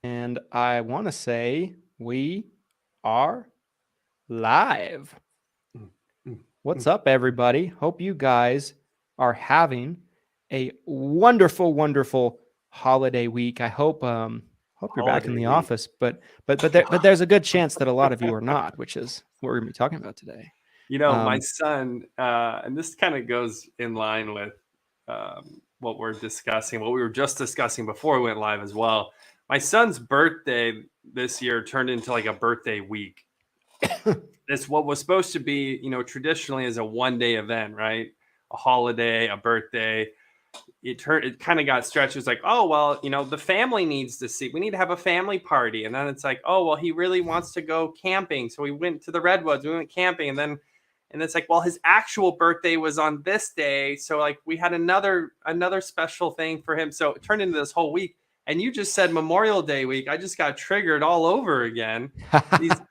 And I want to say we are live. What's up, everybody? Hope you guys are having a wonderful, wonderful holiday week. I hope you're back in the office, but there's a good chance that a lot of you are not, which is what we're gonna be talking about today. My son, and this kind of goes in line with what we were just discussing before we went live as well. My son's birthday this year turned into like a birthday week. This what was supposed to be, traditionally as a one-day event, right? A holiday, a birthday. It kind of got stretched. It was like, oh, well, the family needs to see. We need to have a family party. And then it's like, oh, well, he really wants to go camping. So we went to the Redwoods. We went camping. And it's like, well, his actual birthday was on this day. So like we had another special thing for him. So it turned into this whole week. And you just said Memorial Day week. I just got triggered all over again.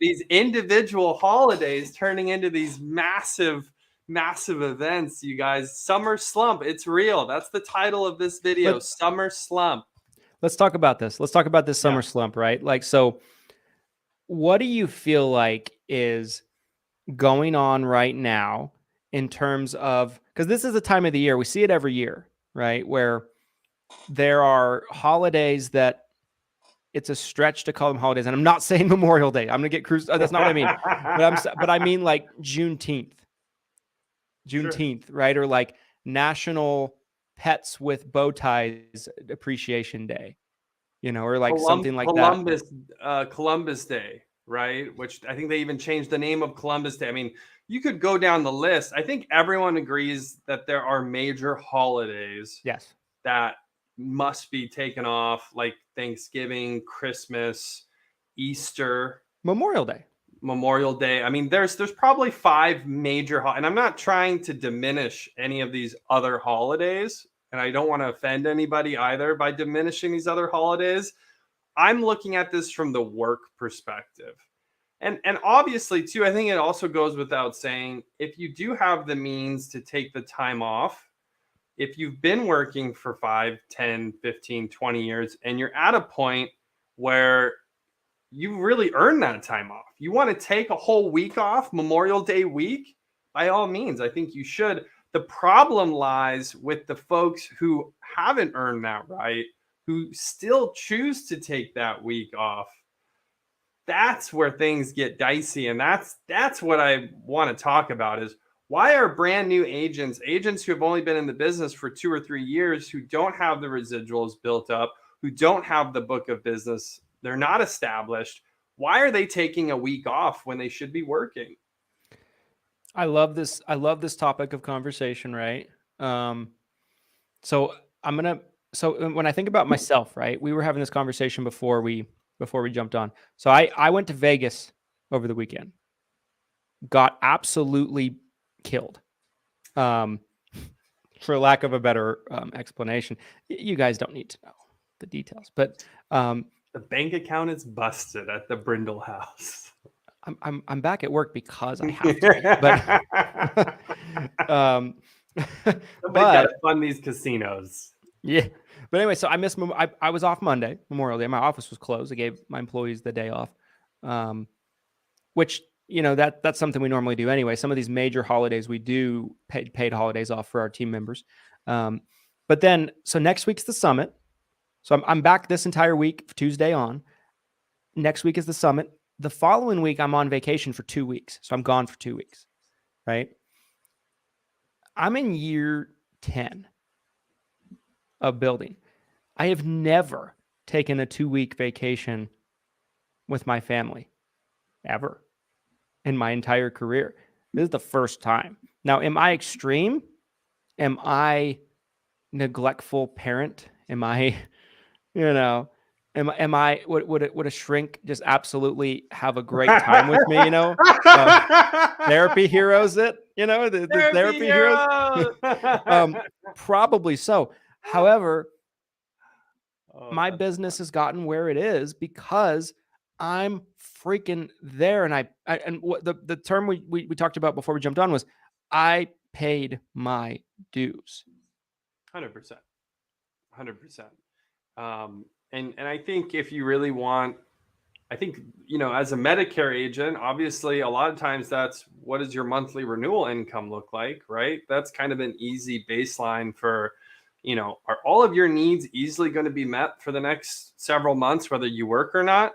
these individual holidays turning into these massive events, you guys. Summer slump. It's real. That's the title of this video. Summer slump. Let's talk about this. Let's talk about this summer slump, right? Like, so what do you feel like is going on right now in terms of, because this is the time of the year, we see it every year, right? Where there are holidays that it's a stretch to call them holidays. And I'm not saying Memorial Day. I'm going to get cruised. That's not what I mean. But I mean like Juneteenth, sure. Right? Or like National Pets with Bow Ties Appreciation Day, or like something like that. Columbus Day, right? Which I think they even changed the name of Columbus Day. I mean, you could go down the list. I think everyone agrees that there are major holidays that must be taken off, like Thanksgiving, Christmas, Easter, Memorial Day. I mean, there's probably 5 major, and I'm not trying to diminish any of these other holidays, and I don't want to offend anybody either by diminishing these other holidays. I'm looking at this from the work perspective. And obviously, too, I think it also goes without saying, if you do have the means to take the time off, if you've been working for 5, 10, 15, 20 years, and you're at a point where you really earn that time off, you want to take a whole week off, Memorial Day week, by all means, I think you should. The problem lies with the folks who haven't earned that right, who still choose to take that week off. That's where things get dicey. And that's what I want to talk about is, why are brand new agents who have only been in the business for 2 or 3 years, who don't have the residuals built up, who don't have the book of business, they're not established, why are they taking a week off when they should be working? I love this topic of conversation, right? So when I think about myself, right, we were having this conversation before we jumped on. So I went to Vegas over the weekend, got absolutely killed, for lack of a better explanation. You guys don't need to know the details, but the bank account is busted at the Brindle house. I'm back at work because I have to. But somebody got to fund these casinos. Yeah, but anyway, so I was off Monday, Memorial Day. My office was closed. I gave my employees the day off, which that's something we normally do anyway. Some of these major holidays we do paid holidays off for our team members. But then, so next week's the summit. So I'm back this entire week, Tuesday on. Next week is the summit. The following week, I'm on vacation for 2 weeks. So I'm gone for 2 weeks, right? I'm in year 10 of building. I have never taken a 2-week vacation with my family, ever, in my entire career. This is the first time. Now, am I extreme? Am I neglectful parent? Am I, am I, would a shrink just absolutely have a great time with me, therapy heroes the therapy heroes? Probably so. However, my business has gotten where it is because I'm freaking there. And what the term we talked about before we jumped on was, I paid my dues. 100%. And I think if you really want, I think, as a Medicare agent, obviously a lot of times that's what does your monthly renewal income look like, right? That's kind of an easy baseline for, are all of your needs easily going to be met for the next several months, whether you work or not?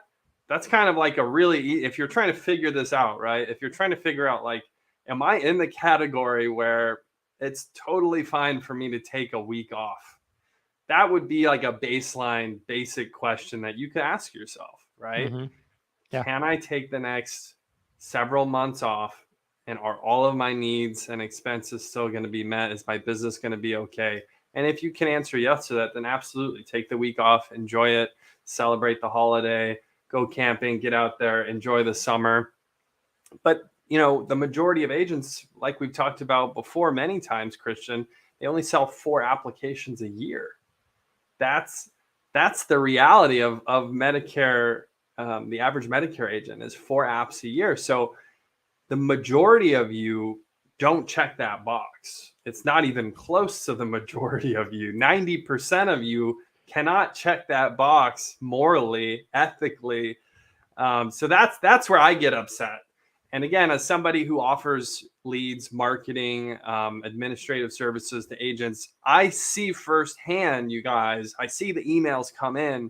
That's kind of like a really, if you're trying to figure this out, right? If you're trying to figure out, like, am I in the category where it's totally fine for me to take a week off? That would be like a baseline, basic question that you could ask yourself, right? Mm-hmm. Yeah. Can I take the next several months off? And are all of my needs and expenses still going to be met? Is my business going to be okay? And if you can answer yes to that, then absolutely take the week off, enjoy it, celebrate the holiday, go camping, get out there, enjoy the summer. But, the majority of agents, like we've talked about before many times, Christian, they only sell 4 applications a year. That's the reality of Medicare. The average Medicare agent is 4 apps a year. So the majority of you don't check that box. It's not even close to the majority of you. 90% of you cannot check that box morally, ethically. So that's where I get upset. And again, as somebody who offers leads, marketing, administrative services to agents, I see firsthand, you guys, I see the emails come in.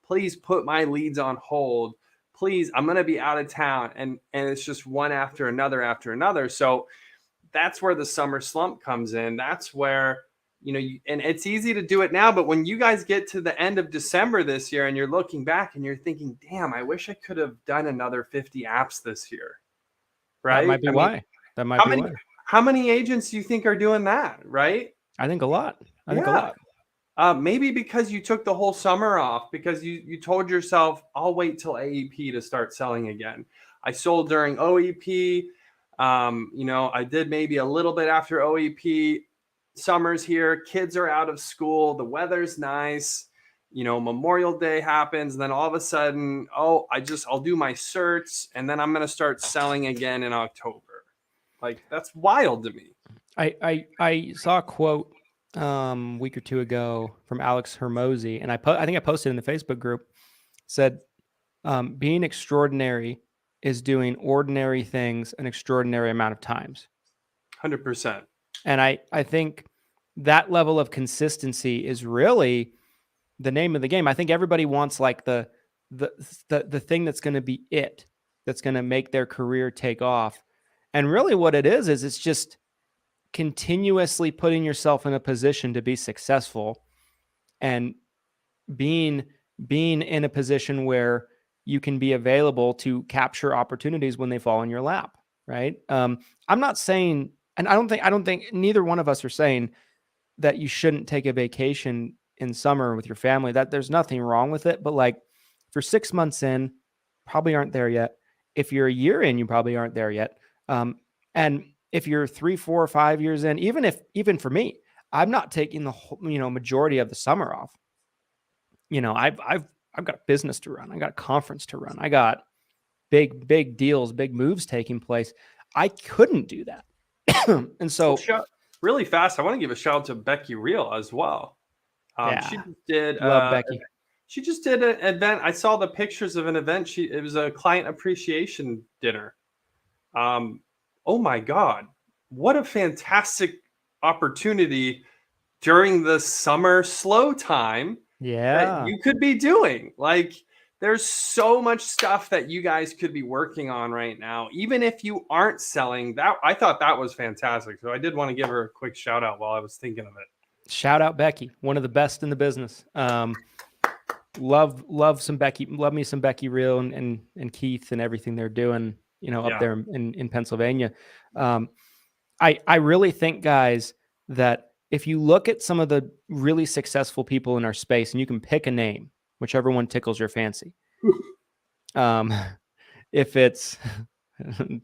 Please put my leads on hold. Please, I'm going to be out of town. And it's just one after another after another. So that's where the summer slump comes in. That's where, and it's easy to do it now, but when you guys get to the end of December this year and you're looking back and you're thinking, damn, I wish I could have done another 50 apps this year. Right? That might be why. That might be why. How many agents do you think are doing that? Right? I think a lot. I think a lot. Maybe because you took the whole summer off, because you told yourself, I'll wait till AEP to start selling again. I sold during OEP. I did maybe a little bit after OEP. Summer's here. Kids are out of school. The weather's nice. Memorial Day happens. And then all of a sudden, I'll do my certs. And then I'm going to start selling again in October. Like, that's wild to me. I saw a quote a week or two ago from Alex Hermosi, and I think I posted in the Facebook group, said, being extraordinary is doing ordinary things an extraordinary amount of times. 100%. And I think that level of consistency is really the name of the game. I think everybody wants like the thing that's going to be that's going to make their career take off. And really what it is it's just continuously putting yourself in a position to be successful and being in a position where you can be available to capture opportunities when they fall in your lap. Right. I'm not saying, and I don't think neither one of us are saying that you shouldn't take a vacation in summer with your family. That there's nothing wrong with it. But like, if you're 6 months in, probably aren't there yet. If you're a year in, you probably aren't there yet. And if you're 3, 4, or 5 years in, even for me, I'm not taking the whole, majority of the summer off. I've got a business to run. I got a conference to run. I got big deals, big moves taking place. I couldn't do that. And so really fast, I want to give a shout out to Becky Reel as well. She did love Becky. She just did an event. I saw the pictures of an event. It was a client appreciation dinner. Oh my God, what a fantastic opportunity during the summer slow time. That you could be doing. Like, there's so much stuff that you guys could be working on right now, even if you aren't selling. That I thought that was fantastic. So I did want to give her a quick shout out while I was thinking of it. Shout out Becky, one of the best in the business. Love some Becky. Love me some Becky Reel and Keith and everything they're doing, up there in Pennsylvania. I really think, guys, that if you look at some of the really successful people in our space, and you can pick a name, whichever one tickles your fancy. If it's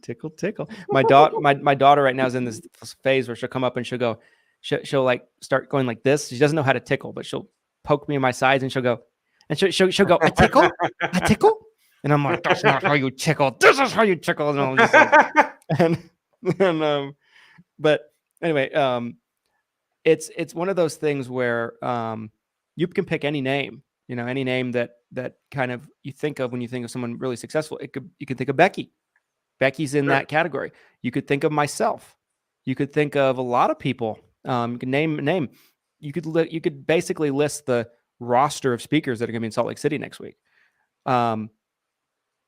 tickle, my daughter right now is in this phase where she'll come up and she'll like start going like this. She doesn't know how to tickle, but she'll poke me in my sides and she'll go, a tickle, a tickle. And I'm like, that's not how you tickle. This is how you tickle. And I'm just like, but anyway, it's one of those things where you can pick any name Any name that kind of you think of when you think of someone really successful. You could think of Becky. Becky's in Sure. that category. You could think of myself. You could think of a lot of people. You can name. You could basically list the roster of speakers that are going to be in Salt Lake City next week. All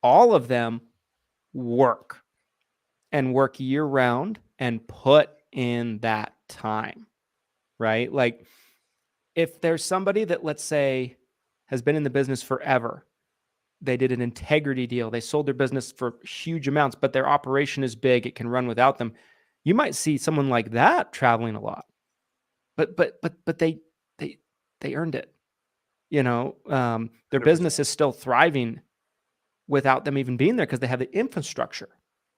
of them work year round and put in that time, right? Like if there's somebody that, let's say, has been in the business forever, they did an integrity deal, they sold their business for huge amounts, but their operation is big, it can run without them. You might see someone like that traveling a lot, but they earned it. Their 100%. business is still thriving without them even being there because they have the infrastructure.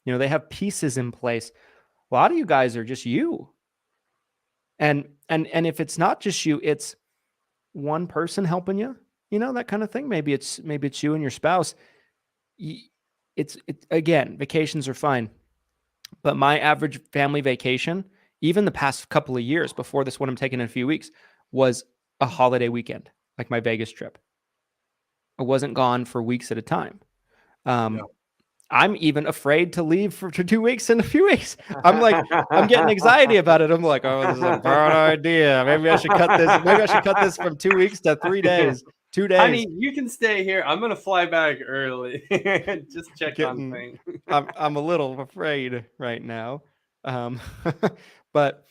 They have pieces in place. A lot of you guys are just you. And if it's not just you, it's one person helping you, that kind of thing. Maybe it's you and your spouse. It's again, vacations are fine, but my average family vacation, even the past couple of years before this one I'm taking in a few weeks, was a holiday weekend, like my Vegas trip. I wasn't gone for weeks at a time. I'm even afraid to leave for 2 weeks in a few weeks. I'm getting anxiety about it. I'm like, oh, this is a bad idea. Maybe I should cut this. Maybe I should cut this from 2 weeks to 3 days. 2 days. Honey, you can stay here. I'm gonna fly back early. Just check on things. I'm a little afraid right now. But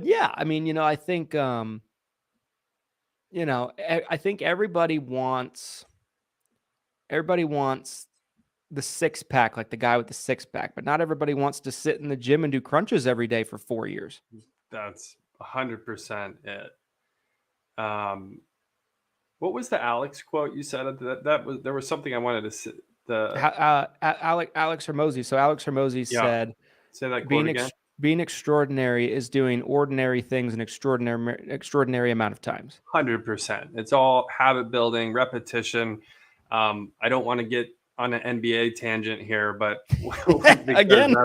yeah, I mean, I think I think everybody wants the six pack, like the guy with the six pack, but not everybody wants to sit in the gym and do crunches every day for 4 years. That's 100% it. What was the Alex quote you said? There was something I wanted to say. Alex Hermosi. So Alex Hermosi said, say that quote again. Being extraordinary is doing ordinary things an extraordinary amount of times. 100%. It's all habit building, repetition. I don't want to get on an NBA tangent here, but again,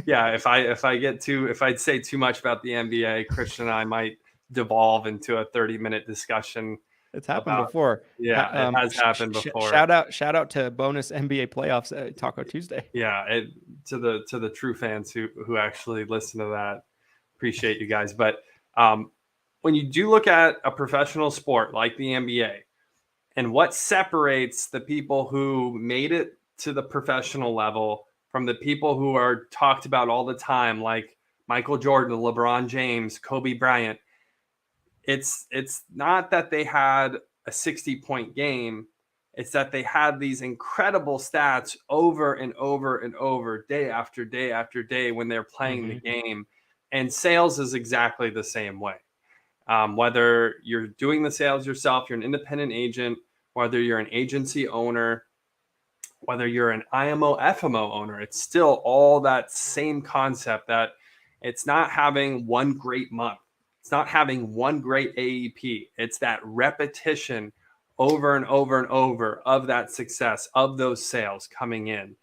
if I'd say too much about the NBA, Christian and I might devolve into a 30-minute discussion. It's happened before. Yeah, it has happened before. Shout out to bonus NBA playoffs Taco Tuesday. Yeah, to the true fans who actually listen to that. Appreciate you guys. But when you do look at a professional sport like the NBA, and what separates the people who made it to the professional level from the people who are talked about all the time, like Michael Jordan, LeBron James, Kobe Bryant, it's not that they had a 60-point game. It's that they had these incredible stats over and over and over, day after day after day when they're playing the game. And sales is exactly the same way. Whether you're doing the sales yourself, you're an independent agent, whether you're an agency owner, whether you're an IMO, FMO owner, it's still all that same concept that it's not having one great month. It's not having one great AEP. It's that repetition over and over and over of that success, of those sales coming in.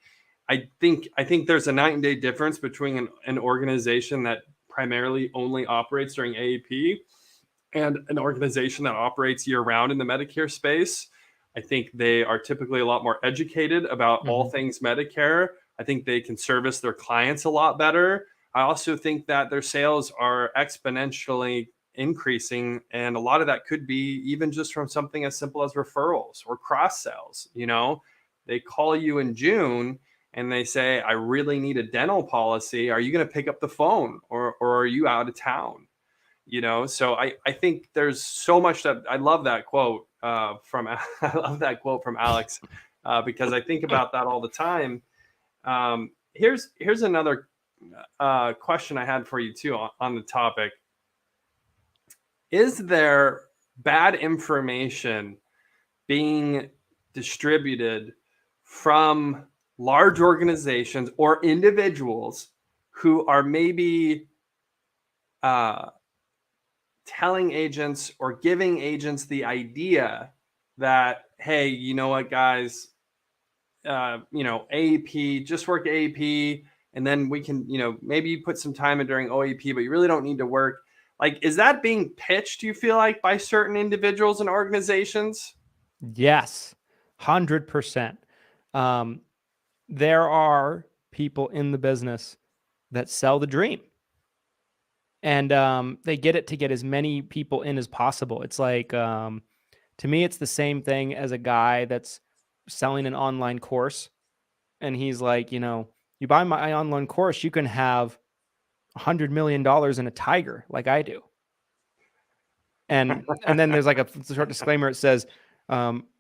I think there's a night and day difference between an organization that primarily only operates during AEP and an organization that operates year round in the Medicare space. I think they are typically a lot more educated about all things Medicare. I think they can service their clients a lot better. I also think that their sales are exponentially increasing, and a lot of that could be even just from something as simple as referrals or cross sales. They call you in June and they say, I really need a dental policy. Are you going to pick up the phone or are you out of town? So I think there's so much that I love that quote from Alex because I think about that all the time. Here's another question I had for you too on the topic. Is there bad information being distributed from large organizations or individuals who are maybe telling agents or giving agents the idea that, hey, you know what, guys, AEP, just work AEP, and then we can, maybe you put some time in during OEP, but you really don't need to work. Like, is that being pitched, do you feel like, by certain individuals and organizations? Yes, 100%. There are people in the business that sell the dream, and they get it to get as many people in as possible. It's like, to me, it's the same thing as a guy that's selling an online course, and he's like, you buy my online course, you can have $100 million in a tiger, like I do. And then there's like a short disclaimer. It says,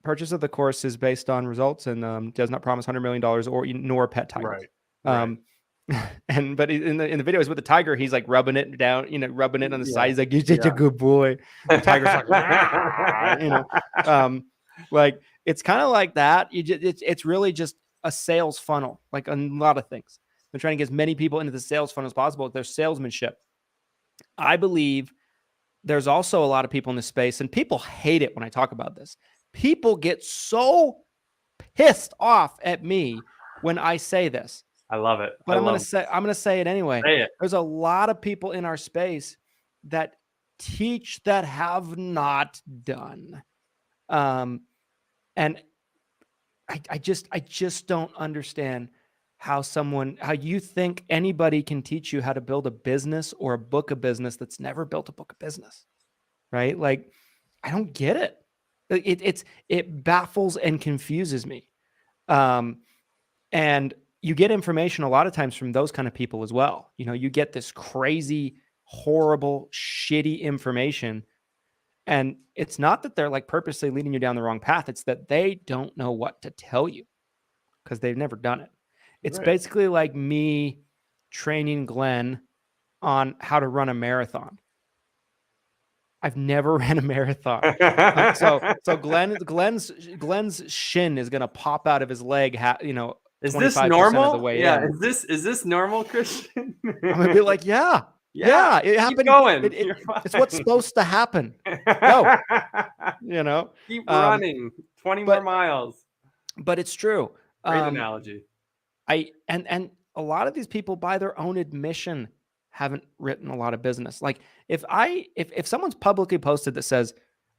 purchase of the course is based on results and does not promise $100 million or nor pet tiger. Right. Um, but in the videos with the tiger, he's like rubbing it down, rubbing it on the side. He's like, "You're such a good boy." The tiger's like, like it's kind of like that. It's really just a sales funnel, like a lot of things. They're trying to get as many people into the sales funnel as possible. Their salesmanship. I believe there's also a lot of people in this space, and people hate it when I talk about this. People get so pissed off at me when I say this. I love it. But I'm going to say it anyway. Say it. There's a lot of people in our space that teach that have not done. And I just don't understand how you think anybody can teach you how to build a business or a book of business that's never built a book of business, right? Like, I don't get it. It baffles and confuses me. And you get information a lot of times from those kind of people as well. You get this crazy, horrible, shitty information. And it's not that they're like purposely leading you down the wrong path. It's that they don't know what to tell you because they've never done it. It's basically like me training Glenn on how to run a marathon. I've never ran a marathon. So Glenn's shin is going to pop out of his leg, is this normal? Of the way yeah. in. Is this normal, Christian? I'm going to be like, yeah, it happened. Keep going. It's what's supposed to happen. Go, keep running 20 more miles. But it's true. Great analogy. And a lot of these people, by their own admission, haven't written a lot of business. Like if someone's publicly posted that says,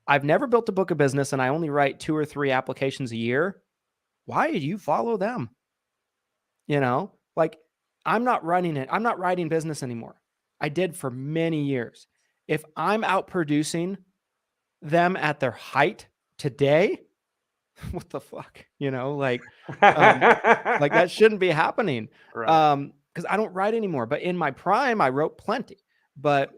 I've never built a book of business and I only write 2 or 3 applications a year, why do you follow them? Like I'm not running it. I'm not writing business anymore. I did for many years. If I'm out producing them at their height today, what the fuck, like that shouldn't be happening. Right. Because I don't write anymore. But in my prime, I wrote plenty. But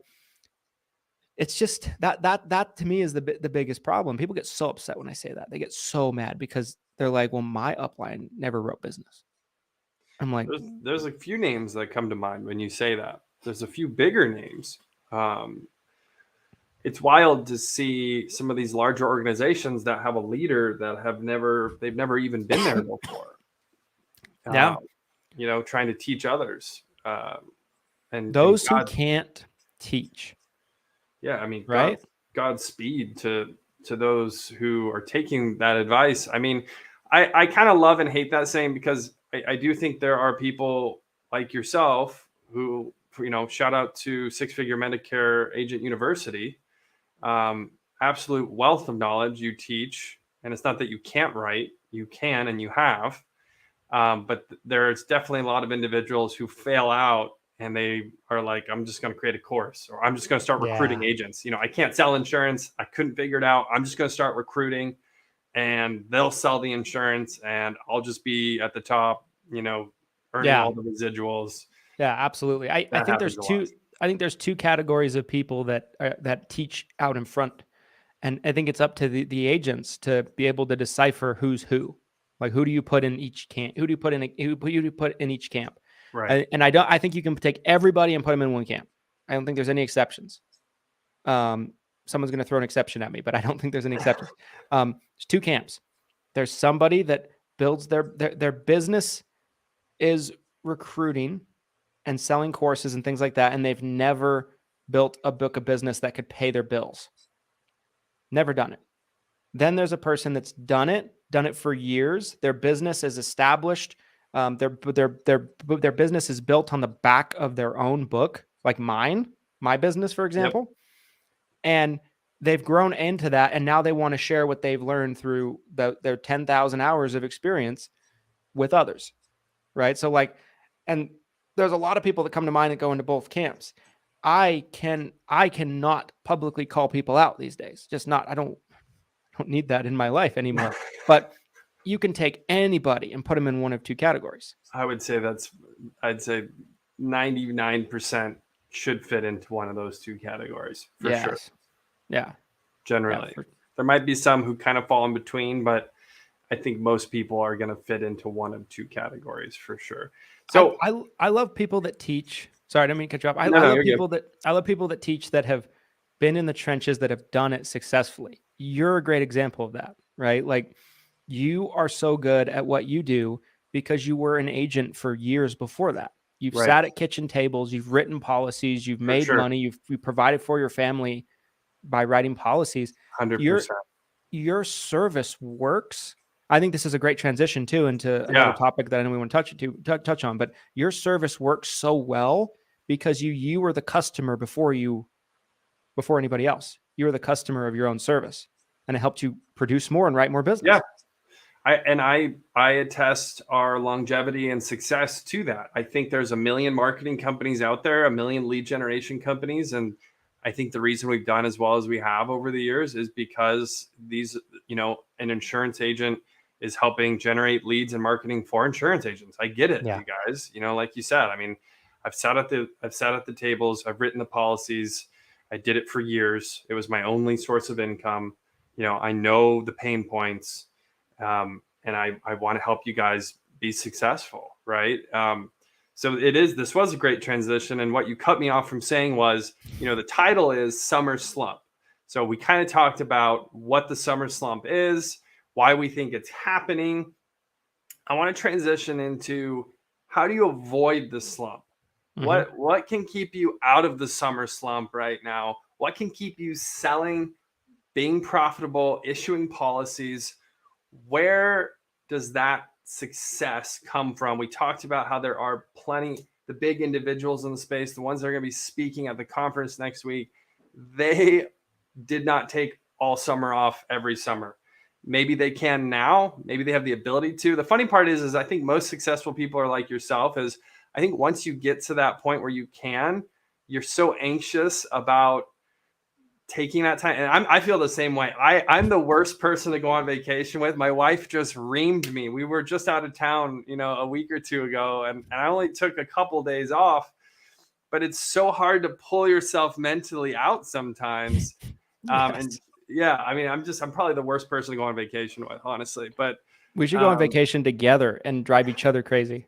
it's just that to me is the biggest problem. People get so upset when I say that. They get so mad because they're like, well, my upline never wrote business. I'm like, there's a few names that come to mind when you say that. There's a few bigger names. It's wild to see some of these larger organizations that have a leader that they've never even been there before. Trying to teach others. And those who can't teach. Yeah, I mean, right? Godspeed to those who are taking that advice. I mean, I kind of love and hate that saying because I do think there are people like yourself who, shout out to Six Figure Medicare Agent University, absolute wealth of knowledge you teach. And it's not that you can't write, you can, and you have. But there's definitely a lot of individuals who fail out and they are like, I'm just going to create a course or I'm just going to start recruiting agents. I can't sell insurance. I couldn't figure it out. I'm just going to start recruiting and they'll sell the insurance and I'll just be at the top, earning all the residuals. Yeah, absolutely. I think there's two categories of people that teach out in front. And I think it's up to the agents to be able to decipher who's who. Like, who do you put in each camp? Who do you put in each camp? Right. I think you can take everybody and put them in one camp. I don't think there's any exceptions. Someone's going to throw an exception at me, but I don't think there's any exceptions. There's 2 camps. There's somebody that builds their business is recruiting and selling courses and things like that. And they've never built a book of business that could pay their bills. Never done it. Then there's a person that's done it for years. Their business is established. Their business is built on the back of their own book, like my business, for example. Yep. And they've grown into that, and now they want to share what they've learned through their 10,000 hours of experience with others, right? So like, and there's a lot of people that come to mind that go into both camps. I cannot publicly call people out these days. Just not. I don't need that in my life anymore. But you can take anybody and put them in one of two categories. I'd say 99% should fit into one of those two categories for sure. Yeah. Generally, there might be some who kind of fall in between, but I think most people are going to fit into one of two categories for sure. So I love people that teach. Sorry, I didn't mean to cut you off. I love people that teach, that have been in the trenches, that have done it successfully. You're a great example of that, right? Like, you are so good at what you do because you were an agent for years before that. You've sat at kitchen tables, you've written policies, you've made money, you've provided for your family by writing policies. 100%. Your service works. I think this is a great transition too into another topic that I know we want to touch on. But your service works so well because you were the customer before anybody else. You were the customer of your own service, and it helped you produce more and write more business. Yeah. I attest our longevity and success to that. I think there's a million marketing companies out there, a million lead generation companies. And I think the reason we've done as well as we have over the years is because an insurance agent is helping generate leads and marketing for insurance agents. I get it, you guys. Like you said, I mean, I've sat at the tables, I've written the policies, I did it for years. It was my only source of income. I know the pain points. And I want to help you guys be successful, right? So this was a great transition. And what you cut me off from saying was, the title is Summer Slump. So we kind of talked about what the summer slump is, why we think it's happening. I want to transition into, how do you avoid the slump? Mm-hmm. What can keep you out of the summer slump right now? What can keep you selling, being profitable, issuing policies? Where does that success come from? We talked about how there are plenty, the big individuals in the space, the ones that are going to be speaking at the conference next week, they did not take all summer off every summer. Maybe they can now. Maybe they have the ability to. The funny part is I think most successful people are like yourself. Is I think once you get to that point where you can, you're so anxious about taking that time. And I feel the same way. I'm the worst person to go on vacation with. My wife just reamed me. We were just out of town, a week or two ago, and I only took a couple days off, but it's so hard to pull yourself mentally out sometimes. And I mean, I'm probably the worst person to go on vacation with, honestly, but we should go on vacation together and drive each other crazy.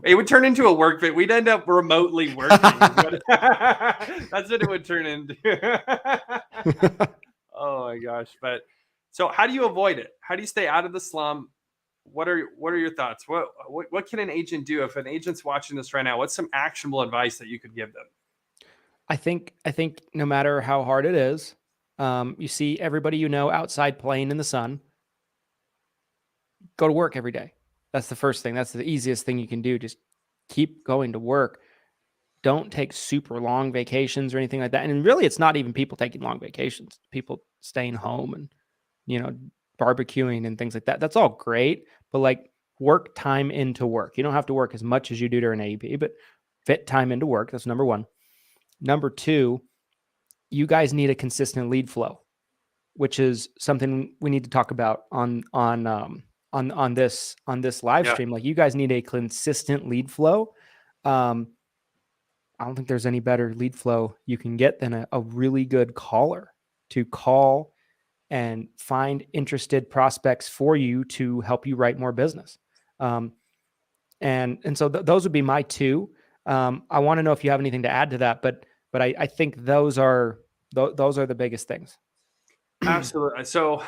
It would turn into a work fit. We'd end up remotely working. That's what it would turn into. Oh my gosh. But so how do you avoid it? How do you stay out of the slump? What are your thoughts? What can an agent do? If an agent's watching this right now, what's some actionable advice that you could give them? I think no matter how hard it is, you see everybody outside playing in the sun. Go to work every day. That's the first thing. That's the easiest thing you can do. Just keep going to work. Don't take super long vacations or anything like that. And really, it's not even people taking long vacations. People staying home and, barbecuing and things like that. That's all great. But like, work time into work. You don't have to work as much as you do during AEP, but fit time into work. That's number one. Number two, you guys need a consistent lead flow, which is something we need to talk about on this live stream. Like, you guys need a consistent lead flow. I don't think there's any better lead flow you can get than a really good caller to call and find interested prospects for you to help you write more business. And so those would be my two. I want to know if you have anything to add to that, but I think those are the biggest things. Absolutely. So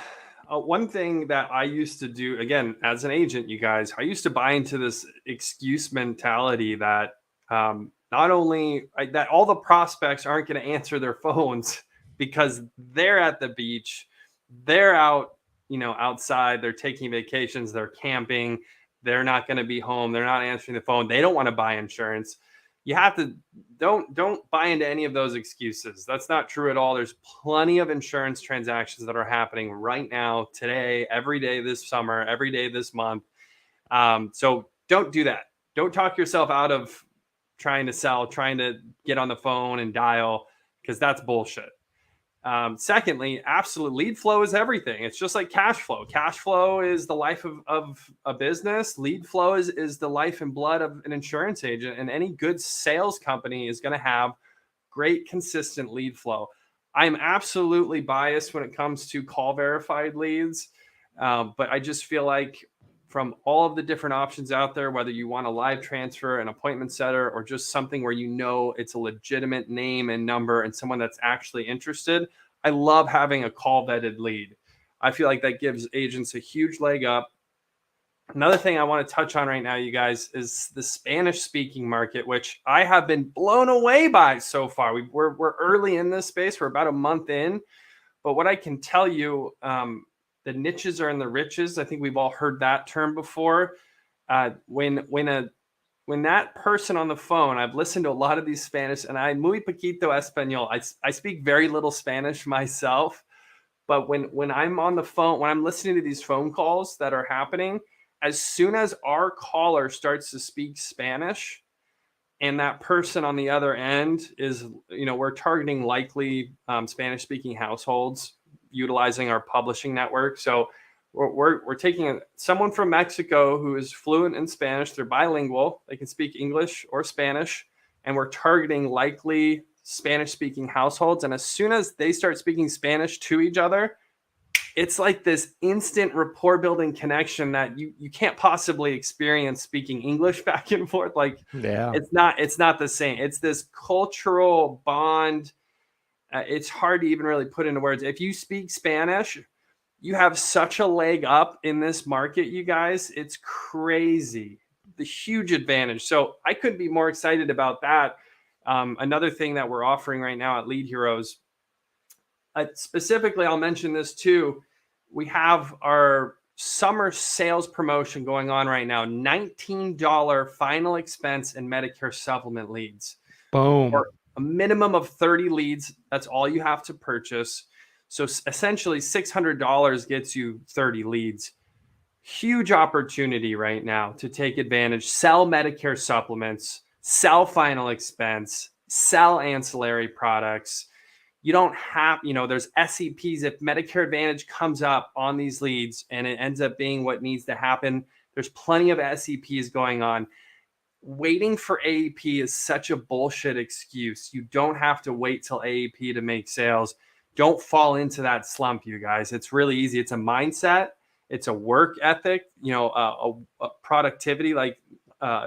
one thing that I used to do, again, as an agent, you guys, I used to buy into this excuse mentality that not only that all the prospects aren't going to answer their phones because they're at the beach, they're out, outside, they're taking vacations, they're camping, they're not going to be home, they're not answering the phone, they don't want to buy insurance. you have to don't buy into any of those excuses. That's not true at all. There's plenty of insurance transactions that are happening right now, today, every day this summer, every day this month. So don't do that. Don't talk yourself out of trying to sell, trying to get on the phone and dial, because that's bullshit. Secondly, absolute lead flow is everything. It's just like cash flow. Cash flow is the life of a business. Lead flow is the life and blood of an insurance agent. And any good sales company is going to have great, consistent lead flow. I'm absolutely biased when it comes to call verified leads. But I just feel like from all of the different options out there, whether you want a live transfer, an appointment setter, or just something where you know it's a legitimate name and number and someone that's actually interested, I love having a call vetted lead. I feel like that gives agents a huge leg up. Another thing I want to touch on right now, you guys, is the Spanish speaking market, which I have been blown away by so far. We're early in this space. We're about a month in. But what I can tell you, the niches are in the riches. I think we've all heard that term before. When that person on the phone, I've listened to a lot of these Spanish, and I muy poquito español. I speak very little Spanish myself, but when I'm on the phone, when I'm listening to these phone calls that are happening, as soon as our caller starts to speak Spanish, and that person on the other end is, we're targeting likely Spanish speaking households utilizing our publishing network. So we're taking someone from Mexico who is fluent in Spanish. They're bilingual. They can speak English or Spanish. And we're targeting likely Spanish speaking households. And as soon as they start speaking Spanish to each other, it's like this instant rapport building connection that you can't possibly experience speaking English back and forth. Like, Yeah. it's not the same. It's this cultural bond. It's hard to even really put into words. If you speak Spanish, you have such a leg up in this market, you guys. It's crazy. The huge advantage. So I couldn't be more excited about that. Another thing that we're offering right now at Lead Heroes, specifically, I'll mention this too. We have our summer sales promotion going on right now. $19 final expense and Medicare supplement leads. Boom. Or a minimum of 30 leads. That's all you have to purchase. So essentially $600 gets you 30 leads. Huge opportunity right now to take advantage, sell Medicare supplements, sell final expense, sell ancillary products. You don't have, there's SEPs. If Medicare Advantage comes up on these leads and it ends up being what needs to happen, there's plenty of SEPs going on. Waiting for AEP is such a bullshit excuse. You don't have to wait till AEP to make sales. Don't fall into that slump, you guys. It's really easy. It's a mindset. It's a work ethic, a productivity, like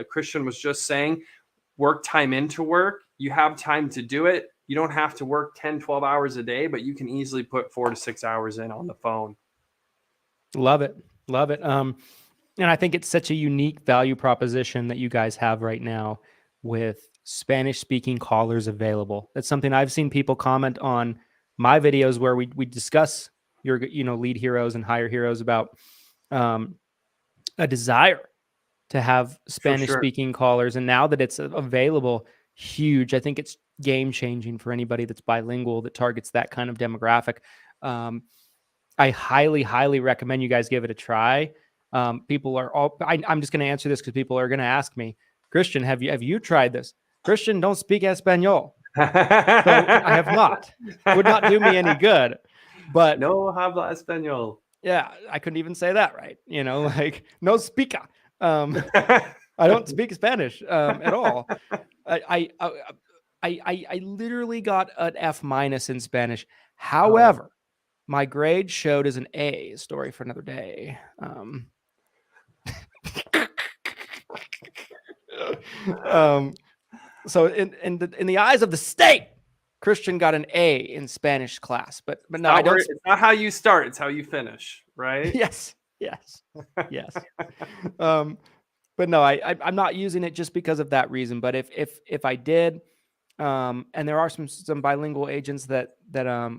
Christian was just saying. Work time into work. You have time to do it. You don't have to work 10, 12 hours a day, but you can easily put 4 to 6 hours in on the phone. Love it. Love it. And I think it's such a unique value proposition that you guys have right now with Spanish speaking callers available. That's something I've seen people comment on my videos where we discuss your, lead heroes and hire heroes about a desire to have Spanish speaking callers. And now that it's available, huge. I think it's game changing for anybody that's bilingual that targets that kind of demographic. I highly, highly recommend you guys give it a try. People are all, I'm just going to answer this because people are going to ask me, Christian, have you tried this? Christian, don't speak Espanol. So I have not. Would not do me any good. But no habla español. Yeah, I couldn't even say that right. Like no speaker. I don't speak Spanish at all. I literally got an F- in Spanish. However, my grade showed as an A. Story for another day. So in the eyes of the state, Christian got an A in Spanish class, but no, I don't. It's not how you start; it's how you finish, right? Yes. But no, I'm not using it just because of that reason. But if I did, and there are some bilingual agents that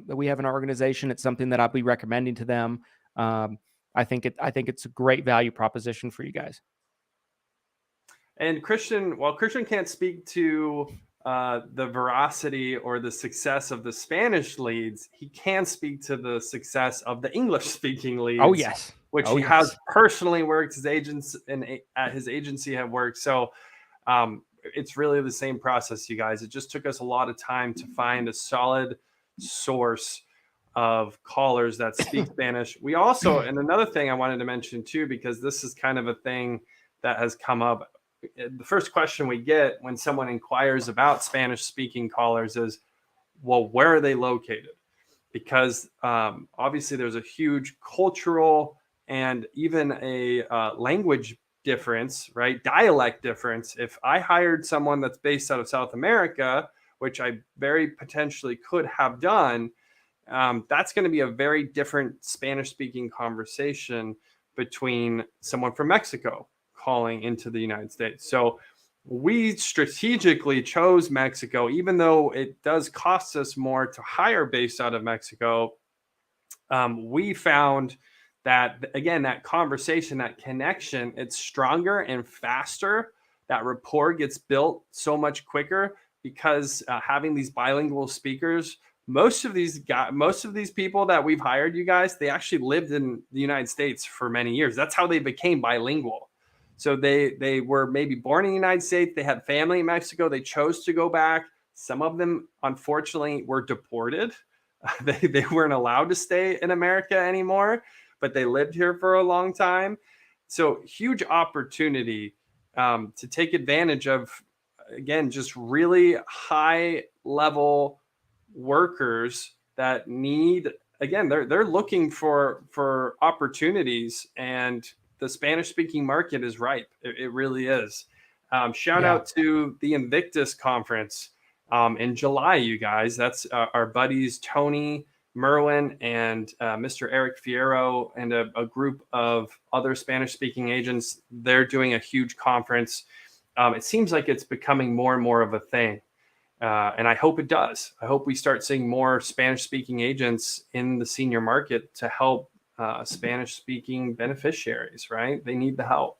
we have in our organization, it's something that I'll be recommending to them. I think it's a great value proposition for you guys. And Christian, while Christian can't speak to the veracity or the success of the Spanish leads, he can speak to the success of the English-speaking Oh leads, yes. which Oh he has yes. personally worked. His agents and at his agency have worked. So it's really the same process, you guys. It just took us a lot of time to find a solid source of callers that speak Spanish. We also, and another thing I wanted to mention too, because this is kind of a thing that has come up. The first question we get when someone inquires about Spanish speaking callers is, well, where are they located? Because obviously there's a huge cultural and even a language difference, right? Dialect difference. If I hired someone that's based out of South America, which I very potentially could have done, that's going to be a very different Spanish speaking conversation between someone from Mexico calling into the United States. So we strategically chose Mexico, even though it does cost us more to hire based out of Mexico. We found that, again, that conversation, that connection, it's stronger and faster. That rapport gets built so much quicker because having these bilingual speakers, most of these people that we've hired, you guys, they actually lived in the United States for many years. That's how they became bilingual. So they were maybe born in the United States. They had family in Mexico. They chose to go back. Some of them, unfortunately, were deported. They weren't allowed to stay in America anymore, but they lived here for a long time. So huge opportunity to take advantage of, again, just really high level workers that need, again, they're looking for opportunities, and the Spanish speaking market is ripe. It really is. Shout out to the Invictus conference in July, you guys. That's our buddies Tony, Merwin, and Mr. Eric Fierro, and a group of other Spanish speaking agents. They're doing a huge conference. It seems like it's becoming more and more of a thing. And I hope it does. I hope we start seeing more Spanish speaking agents in the senior market to help Spanish speaking beneficiaries, right? They need the help.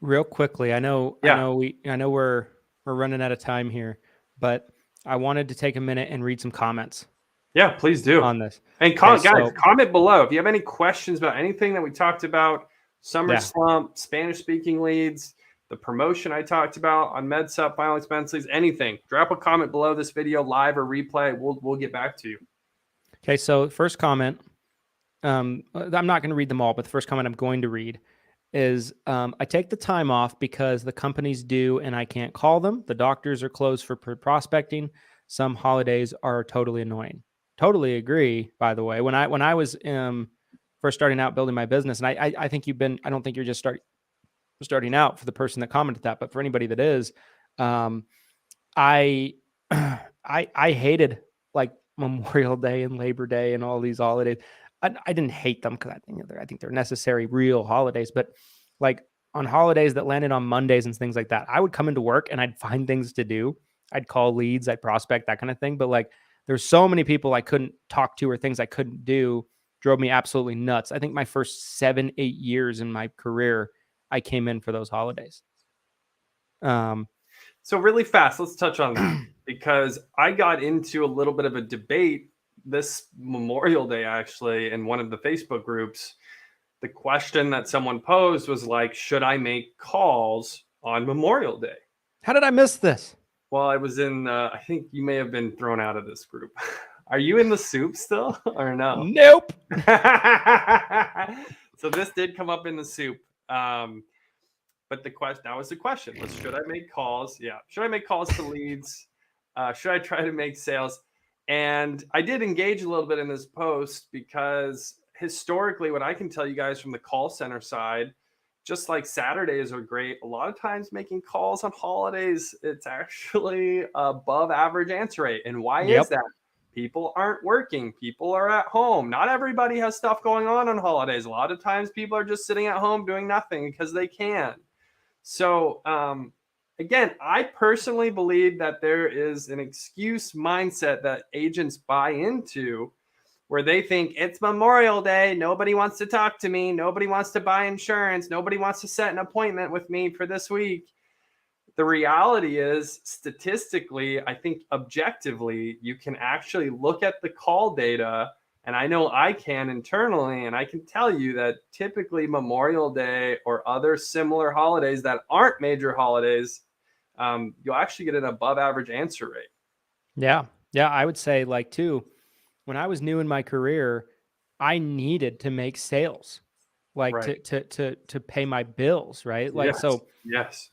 Real quickly, I know we're running out of time here, but I wanted to take a minute and read some comments. Yeah, please do. On this. And guys, comment below if you have any questions about anything that we talked about, summer slump, Spanish speaking leads, the promotion I talked about on MedSup, final expense leads, anything. Drop a comment below this video, live or replay. We'll get back to you. Okay, so first comment, I'm not going to read them all, but the first comment I'm going to read is I take the time off because the companies do and I can't call them. The doctors are closed for prospecting. Some holidays are totally annoying. Totally agree, by the way. When I was first starting out building my business, and I think I don't think you're just starting out for the person that commented that, but for anybody that is, I hated like Memorial Day and Labor Day and all these holidays. I didn't hate them because I think they're necessary, real holidays. But like on holidays that landed on Mondays and things like that, I would come into work and I'd find things to do. I'd call leads, I'd prospect, that kind of thing. But like there's so many people I couldn't talk to or things I couldn't do, drove me absolutely nuts. I think my first 7-8 years in my career, I came in for those holidays. So really fast, let's touch on that because I got into a little bit of a debate this Memorial Day, actually, in one of the Facebook groups. The question that someone posed was like, should I make calls on Memorial Day? How did I miss this? Well, I was in, I think you may have been thrown out of this group. Are you in the soup still or no? Nope. So this did come up in the soup. But that was the question. Should I make calls? Yeah. Should I make calls to leads? Should I try to make sales? And I did engage a little bit in this post because historically, what I can tell you guys from the call center side, just like Saturdays are great, a lot of times making calls on holidays, it's actually above average answer rate. And why is that? People aren't working. People are at home. Not everybody has stuff going on holidays. A lot of times people are just sitting at home doing nothing because they can. So again, I personally believe that there is an excuse mindset that agents buy into where they think it's Memorial Day. Nobody wants to talk to me. Nobody wants to buy insurance. Nobody wants to set an appointment with me for this week. The reality is, statistically, I think objectively, you can actually look at the call data. And I know I can internally, and I can tell you that typically Memorial Day or other similar holidays that aren't major holidays, you'll actually get an above average answer rate. Yeah. Yeah. I would say, like, too, when I was new in my career, I needed to make sales, like Right. to pay my bills, right? Like, Yes. so Yes.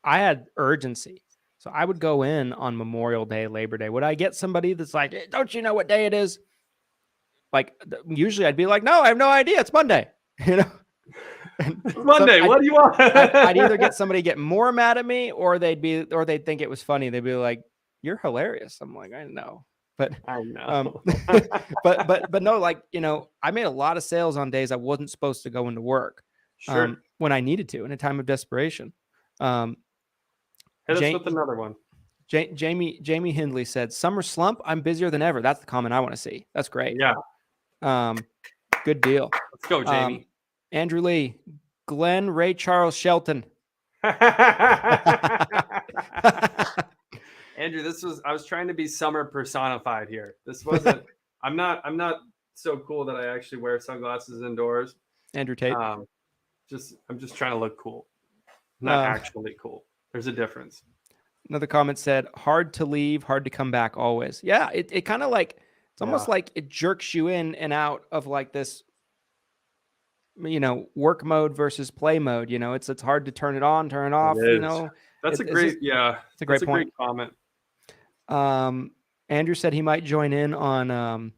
I had urgency. So I would go in on Memorial Day, Labor Day. Would I get somebody that's like, "Hey, don't you know what day it is?" Like, usually I'd be like, "No, I have no idea. It's Monday." You know? And It's Monday. so What do you want? I'd either get somebody get more mad at me, or they'd think it was funny. They'd be like, "You're hilarious." I'm like, "I know." But I know. but no, like, I made a lot of sales on days I wasn't supposed to go into work, Sure. when I needed to in a time of desperation. Hit us with another one. Jamie Hindley said, "Summer slump. I'm busier than ever." That's the comment I want to see. That's great. Yeah. Good deal. Let's go, Jamie. Andrew Lee, Glenn Ray Charles Shelton. Andrew, I was trying to be summer personified here. This wasn't, I'm not so cool that I actually wear sunglasses indoors. Andrew Tate. I'm just trying to look cool. Not actually cool. There's a difference. Another comment said, "Hard to leave, hard to come back always." Yeah, it kind of like, it's almost like it jerks you in and out of like this, work mode versus play mode. It's hard to turn it on, turn it off. That's a great point. Comment. Andrew said he might join in on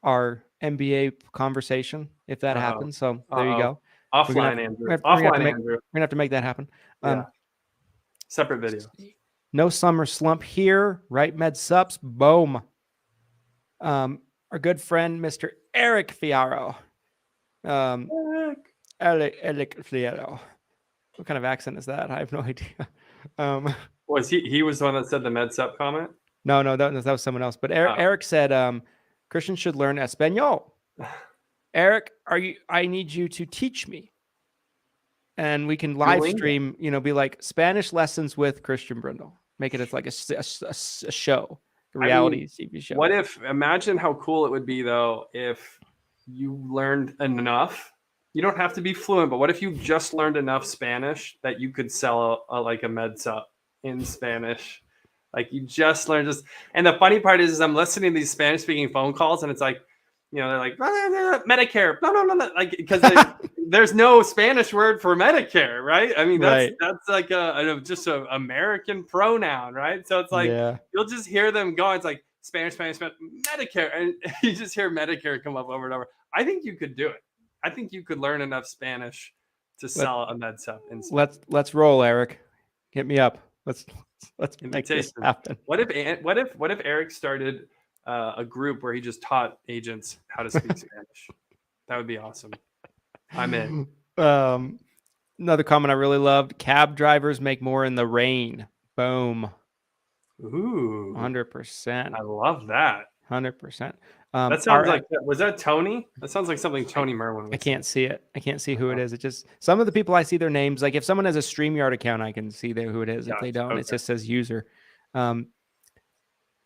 our NBA conversation if that happens. So there you go. Offline, Andrew. Offline, Andrew. We're gonna have to make that happen. Separate video. No summer slump here, right? Med Sups, boom. Our good friend, Mr. Eric Fiaro. Eric Fiaro. What kind of accent is that? I have no idea. Was he was the one that said the Med Sup comment? No, that was someone else. But Eric said, Christians should learn Espanol. Eric, I need you to teach me. And we can live stream, be like Spanish lessons with Christian Brindle. Make it like a show, a reality TV show. Imagine how cool it would be, though, if you learned enough. You don't have to be fluent, but what if you just learned enough Spanish that you could sell like a Med Sup in Spanish? Like, you just learned and the funny part is I'm listening to these Spanish speaking phone calls, and it's like, they're like, Medicare, no, like, because there's no Spanish word for Medicare, right? I mean, that's like just an American pronoun, right? So it's like, you'll just hear them go. It's like Spanish, Medicare, and you just hear Medicare come up over and over. I think you could do it. I think you could learn enough Spanish to sell a Med Sup in Spanish. Let's roll, Eric. Hit me up. Let's make this happen. What if Eric started a group where he just taught agents how to speak Spanish? That would be awesome. I'm in. Another comment I really loved: cab drivers make more in the rain. Boom. Ooh, 100%. I love that. 100%. That sounds like, was that Tony? That sounds like something Tony Merwin would I can't see it. I can't see who it is. It just, some of the people I see their names. Like, if someone has a StreamYard account, I can see who it is. If they don't, it just says user. Our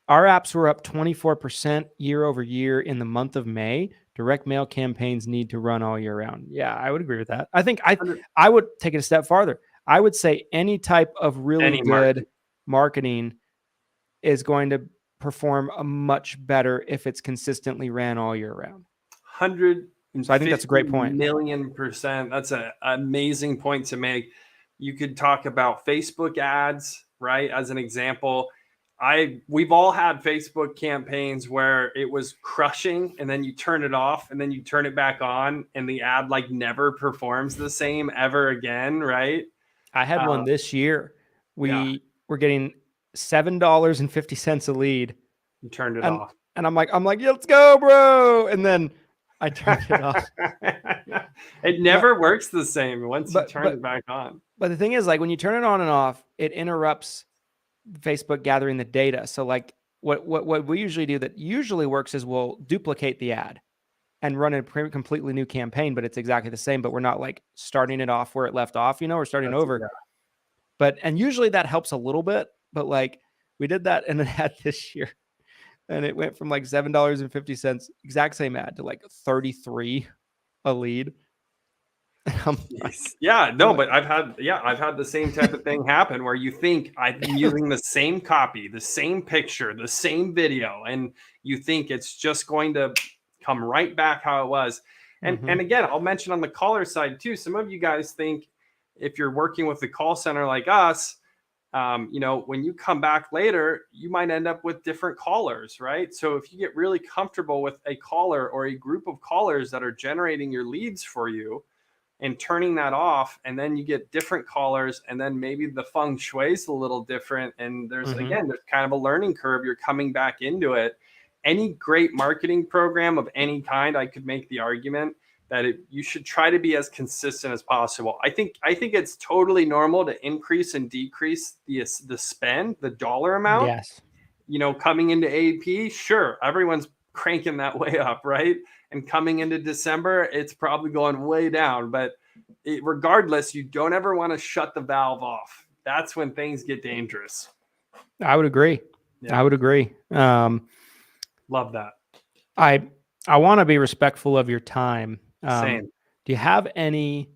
apps were up 24% year over year in the month of May. Direct mail campaigns need to run all year round. Yeah, I would agree with that. I think I would take it a step farther. I would say any type of really good marketing is going to perform a much better if it's consistently ran all year round. 100. So I think that's a great point. $1,000,000%. That's an amazing point to make. You could talk about Facebook ads, right? As an example, we've all had Facebook campaigns where it was crushing, and then you turn it off, and then you turn it back on, and the ad like never performs the same ever again, right? I had one this year. We were getting $7.50 a lead. You turned it off, and I'm like, yeah, let's go, bro. And then I turned it off. It never works the same once you turn it back on. But the thing is, like, when you turn it on and off, it interrupts Facebook gathering the data. So like, what we usually do that usually works is we'll duplicate the ad and run a completely new campaign, but it's exactly the same, but we're not like starting it off where it left off, we're starting over. Yeah. And usually that helps a little bit, but like we did that in an ad this year and it went from like $7.50, exact same ad, to like 33 a lead. Yeah, no, but I've had the same type of thing happen where you think I'm using the same copy, the same picture, the same video, and you think it's just going to come right back how it was. And and again, I'll mention on the caller side too. Some of you guys think if you're working with a call center like us, when you come back later, you might end up with different callers, right? So if you get really comfortable with a caller or a group of callers that are generating your leads for you, and turning that off, and then you get different callers, and then maybe the feng shui is a little different, and there's kind of a learning curve. You're coming back into it. Any great marketing program of any kind, I could make the argument that you should try to be as consistent as possible. I think it's totally normal to increase and decrease the spend, the dollar amount. Yes. Coming into AEP, sure, everyone's cranking that way up, right? And coming into December, it's probably going way down. But regardless, you don't ever want to shut the valve off. That's when things get dangerous. I would agree. Yeah. I would agree. Love that. I want to be respectful of your time. Same. Do you have any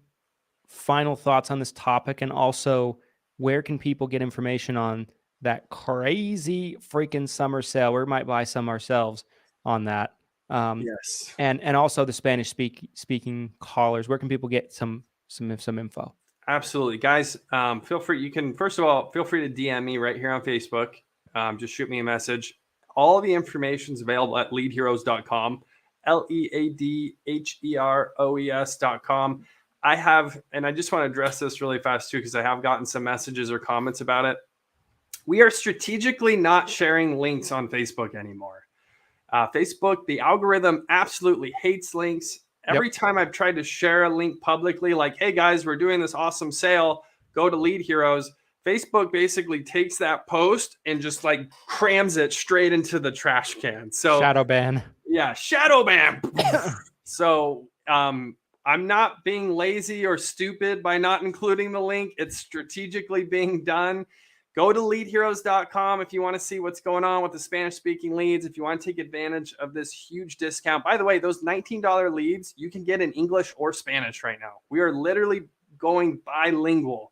final thoughts on this topic? And also, where can people get information on that crazy freaking summer sale? We might buy some ourselves on that. Yes. And also the Spanish speaking callers. Where can people get some info? Absolutely. Guys, feel free. First of all, feel free to DM me right here on Facebook. Just shoot me a message. All the information is available at leadheroes.com, LEADHEROES.com. And I just want to address this really fast too, because I have gotten some messages or comments about it. We are strategically not sharing links on Facebook anymore. Facebook, the algorithm absolutely hates links. Every time I've tried to share a link publicly, like, hey guys, we're doing this awesome sale, go to Lead Heroes, Facebook basically takes that post and just like crams it straight into the trash can. So shadow ban. Yeah, shadow ban. So I'm not being lazy or stupid by not including the link. It's strategically being done. Go to leadheroes.com if you want to see what's going on with the Spanish-speaking leads, if you want to take advantage of this huge discount. By the way, those $19 leads, you can get in English or Spanish right now. We are literally going bilingual.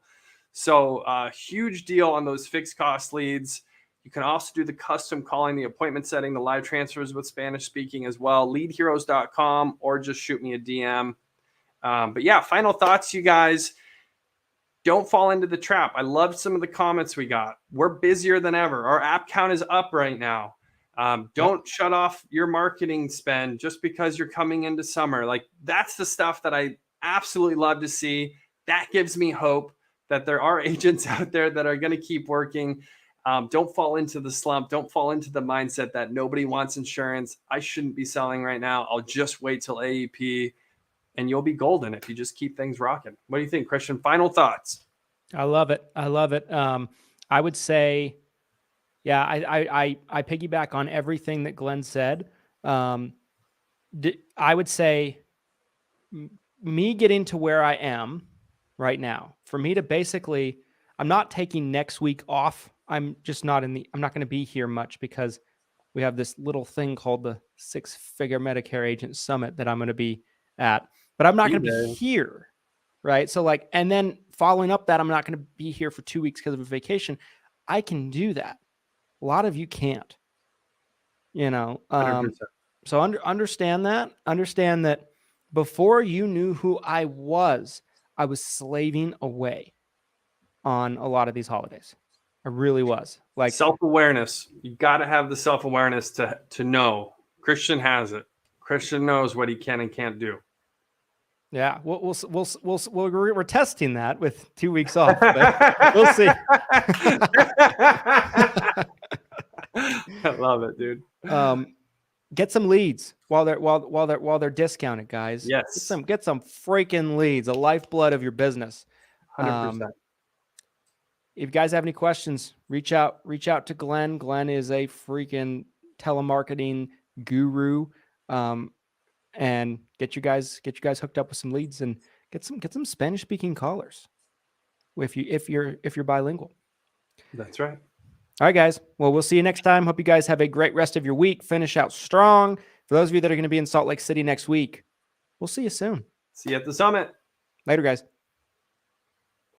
So huge deal on those fixed cost leads. You can also do the custom calling, the appointment setting, the live transfers with Spanish-speaking as well. Leadheroes.com, or just shoot me a DM. But yeah, final thoughts, you guys. Don't fall into the trap. I loved some of the comments we got. We're busier than ever. Our app count is up right now. Don't shut off your marketing spend just because you're coming into summer. Like, that's the stuff that I absolutely love to see. That gives me hope that there are agents out there that are going to keep working. Don't fall into the slump. Don't fall into the mindset that nobody wants insurance. I shouldn't be selling right now. I'll just wait till AEP. And you'll be golden if you just keep things rocking. What do you think, Christian? Final thoughts? I love it. I love it. I would say, yeah, I piggyback on everything that Glenn said. I would say me getting to where I am right now, for me to basically, I'm not taking next week off. I'm not going to be here much because we have this little thing called the 6-Figure Medicare Agent Summit that I'm going to be at. But I'm not going to be here, right? So and then following up that, I'm not going to be here for 2 weeks because of a vacation. I can do that. A lot of you can't, 100%. So understand that. Understand that before you knew who I was slaving away on a lot of these holidays. I really was. Like, self-awareness. You got to have the self-awareness to know. Christian has it. Christian knows what he can and can't do. Yeah, we're testing that with 2 weeks off, but we'll see. I love it, dude. Get some leads while they're discounted, guys. Yes, get some freaking leads, the lifeblood of your business. 100%. if you guys have any questions, reach out to Glenn. Glenn is a freaking telemarketing guru. And get you guys hooked up with some leads and get some Spanish speaking callers if you're bilingual. That's right. All right, guys. Well, we'll see you next time. Hope you guys have a great rest of your week. Finish out strong. For those of you that are going to be in Salt Lake City next week, we'll see you soon. See you at the summit. Later, guys.